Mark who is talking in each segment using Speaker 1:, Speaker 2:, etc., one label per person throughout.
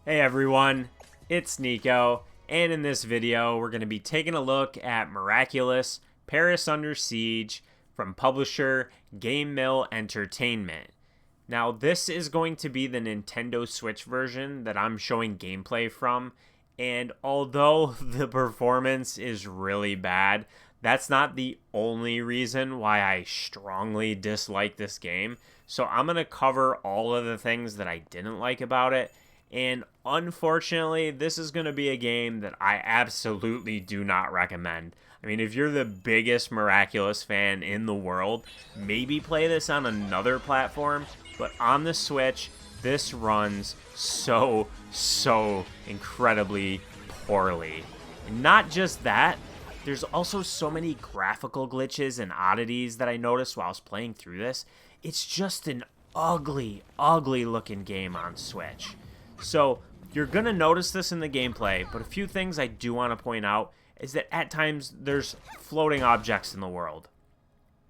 Speaker 1: Hey everyone, it's Nico, and in this video we're going to be taking a look at Miraculous Paris Under Siege from publisher GameMill Entertainment. Now this is going to be the Nintendo Switch version that I'm showing gameplay from, and although the performance is really bad, that's not the only reason why I strongly dislike this game. So I'm going to cover all of the things that I didn't like about it. And unfortunately, this is going to be a game that I absolutely do not recommend. I mean, if you're the biggest Miraculous fan in the world, maybe play this on another platform. But on the Switch, this runs so incredibly poorly. And not just that, there's also so many graphical glitches and oddities that I noticed while I was playing through this. It's just an ugly looking game on Switch. So you're going to notice this in the gameplay, but a few things I do want to point out is that at times there's floating objects in the world.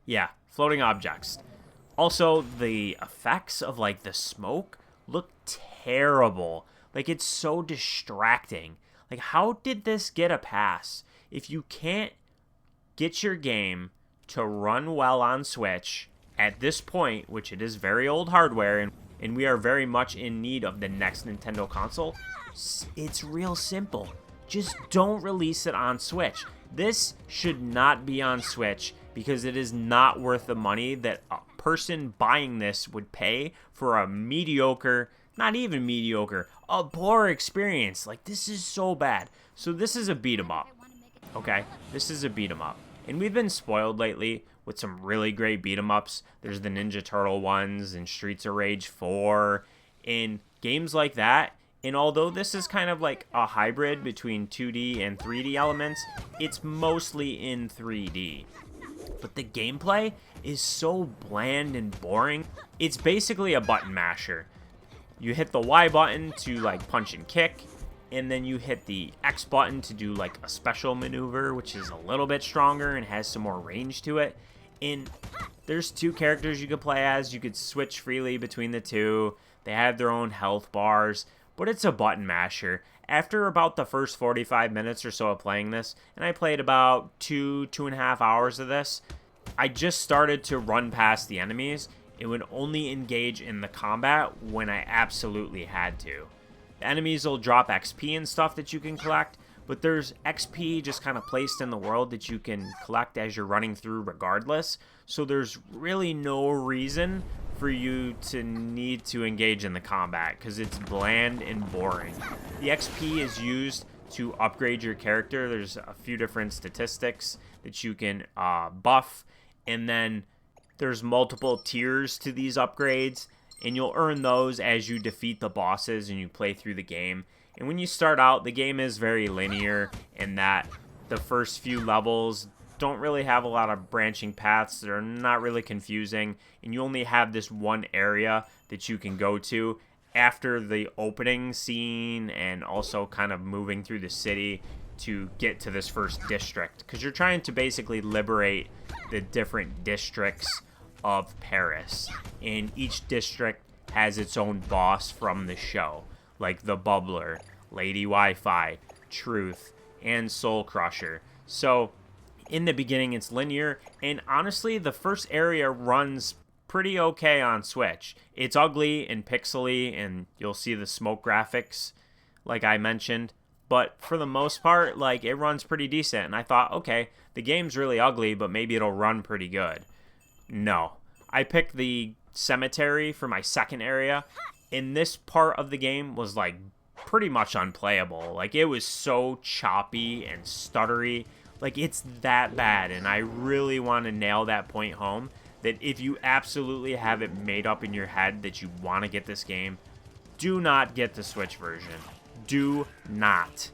Speaker 1: Yeah, floating objects. Also, the effects of like the smoke look terrible. Like it's so distracting. Like how did this get a pass? If you can't get your game to run well on Switch at this point, which it is very old hardware and we are very much in need of the next Nintendo console, it's real simple. Just don't release it on Switch. This should not be on Switch because it is not worth the money that a person buying this would pay for a mediocre, not even mediocre, a poor experience. Like, this is so bad. So this is a beat 'em up. Okay? This is a beat 'em up. And we've been spoiled lately with some really great beat 'em ups. There's the Ninja Turtle ones and Streets of Rage 4 and games like that. And although this is kind of like a hybrid between 2D and 3D elements, it's mostly in 3D. But the gameplay is so bland and boring. It's basically a button masher. You hit the Y button to like punch and kick, and then you hit the X button to do like a special maneuver, which is a little bit stronger and has some more range to it. And there's two characters you could play as. You could switch freely between the two. They have their own health bars, but it's a button masher. After about the first 45 minutes or so of playing this, and I played about 2.5 hours of this, I just started to run past the enemies. It would only engage in the combat when I absolutely had to. The enemies will drop XP and stuff that you can collect, but there's XP just kind of placed in the world that you can collect as you're running through regardless. So there's really no reason for you to need to engage in the combat because it's bland and boring. The XP is used to upgrade your character. There's a few different statistics that you can buff, and then there's multiple tiers to these upgrades, and you'll earn those as you defeat the bosses and you play through the game. And when you start out, the game is very linear in that the first few levels don't really have a lot of branching paths. They're not really confusing, and you only have this one area that you can go to after the opening scene and also kind of moving through the city to get to this first district, because you're trying to basically liberate the different districts of Paris, and each district has its own boss from the show, like the Bubbler, Lady Wi-Fi, Truth, and Soul Crusher. So in the beginning it's linear, and honestly the first area runs pretty okay on Switch. It's ugly and pixely, and you'll see the smoke graphics like I mentioned, but for the most part, like, it runs pretty decent. And I thought, okay, the game's really ugly, but maybe it'll run pretty good. No. I picked the cemetery for my second area, and this part of the game was like pretty much unplayable. Like, it was so choppy and stuttery. Like, it's that bad, and I really want to nail that point home, that if you absolutely have it made up in your head that you want to get this game, do not get the Switch version. Do not.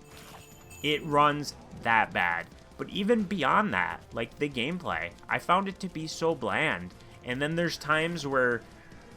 Speaker 1: It runs that bad. But even beyond that, like the gameplay, I found it to be so bland. And then there's times where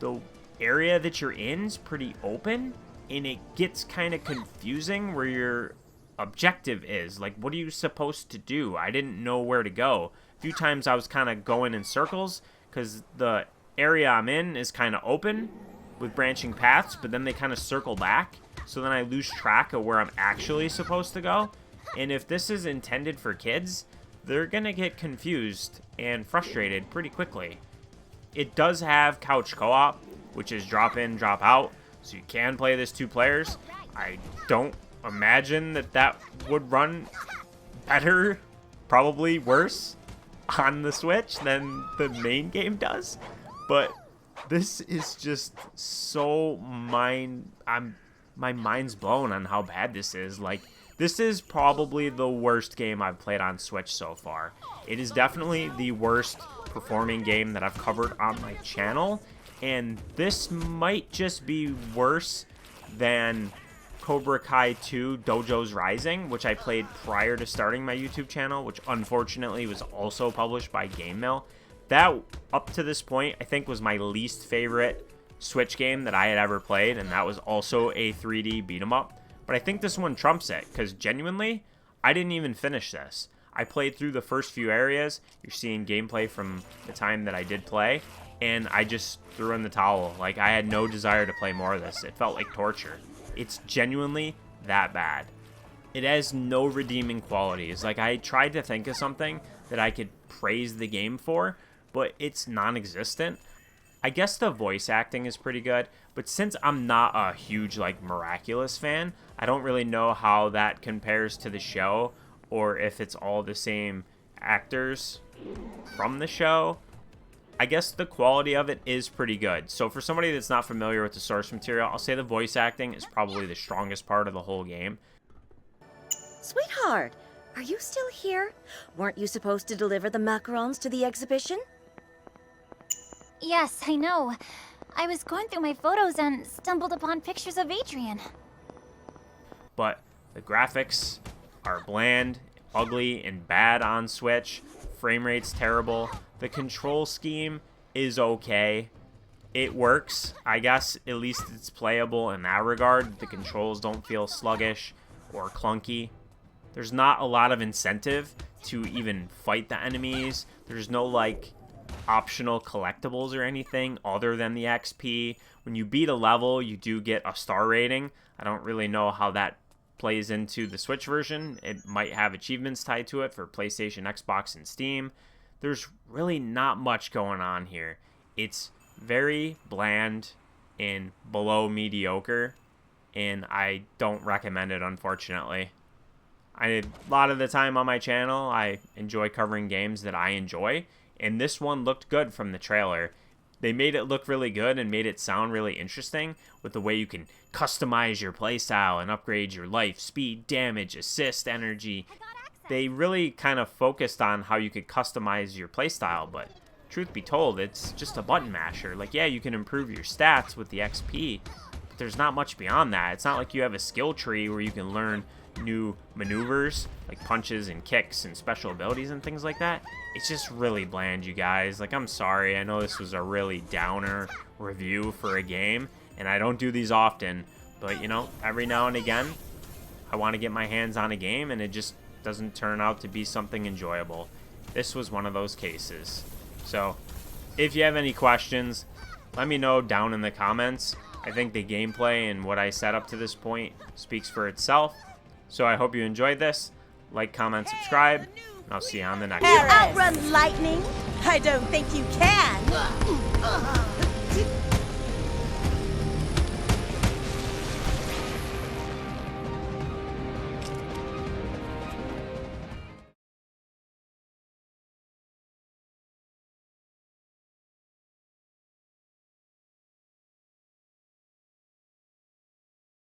Speaker 1: the area that you're in is pretty open, and it gets kind of confusing where your objective is. Like, what are you supposed to do? I didn't know where to go. A few times I was kind of going in circles because the area I'm in is kind of open with branching paths, but then they kind of circle back. so then I lose track of where I'm actually supposed to go. And if this is intended for kids, they're gonna get confused and frustrated pretty quickly. It does have couch co-op, which is drop in, drop out, so you can play this 2 players. I don't imagine that would run better, probably worse, on the Switch than the main game does. But this is just so my mind's blown on how bad this is. Like, this is probably the worst game I've played on Switch so far. It is definitely the worst performing game that I've covered on my channel, and this might just be worse than Cobra Kai 2 Dojo's Rising, which I played prior to starting my YouTube channel, which unfortunately was also published by GameMill. That, up to this point, I think was my least favorite Switch game that I had ever played, and that was also a 3D beat 'em up. But I think this one trumps it, because genuinely, I didn't even finish this. I played through the first few areas. You're seeing gameplay from the time that I did play, and I just threw in the towel. Like, I had no desire to play more of this. It felt like torture. It's genuinely that bad. It has no redeeming qualities. Like, I tried to think of something that I could praise the game for, but it's non-existent. I guess the voice acting is pretty good, but since I'm not a huge, like, Miraculous fan, I don't really know how that compares to the show, or if it's all the same actors from the show. I guess the quality of it is pretty good. So for somebody that's not familiar with the source material, I'll say the voice acting is probably the strongest part of the whole game.
Speaker 2: Sweetheart, are you still here? Weren't you supposed to deliver the macarons to the exhibition?
Speaker 3: Yes, I know. I was going through my photos and stumbled upon pictures of Adrian.
Speaker 1: But the graphics are bland, ugly, and bad on Switch. Frame rate's terrible. The control scheme is okay. It works. I guess at least it's playable in that regard. The controls don't feel sluggish or clunky. There's not a lot of incentive to even fight the enemies. There's no, like, optional collectibles or anything other than the XP. When you beat a level, you do get a star rating. I don't really know how that plays into the Switch version. It might have achievements tied to it for PlayStation, Xbox, and Steam. There's really not much going on here. It's very bland and below mediocre, and I don't recommend it, unfortunately. A lot of the time on my channel, I enjoy covering games that I enjoy, and this one looked good from the trailer. They made it look really good and made it sound really interesting with the way you can customize your playstyle and upgrade your life, speed, damage, assist, energy. They really kind of focused on how you could customize your playstyle, but truth be told, it's just a button masher. Like, yeah, you can improve your stats with the XP, but there's not much beyond that. It's not like you have a skill tree where you can learn new maneuvers, like punches and kicks and special abilities and things like that. It's just really bland, you guys. Like, I'm sorry. I know this was a really downer review for a game, and I don't do these often, but, you know, every now and again, I want to get my hands on a game, and it just doesn't turn out to be something enjoyable. This was one of those cases. So, if you have any questions, let me know down in the comments. I think the gameplay and what I set up to this point speaks for itself. So I hope you enjoyed this. Like, comment, subscribe, and I'll see you on the next one.
Speaker 2: Outrun lightning? I don't think you can.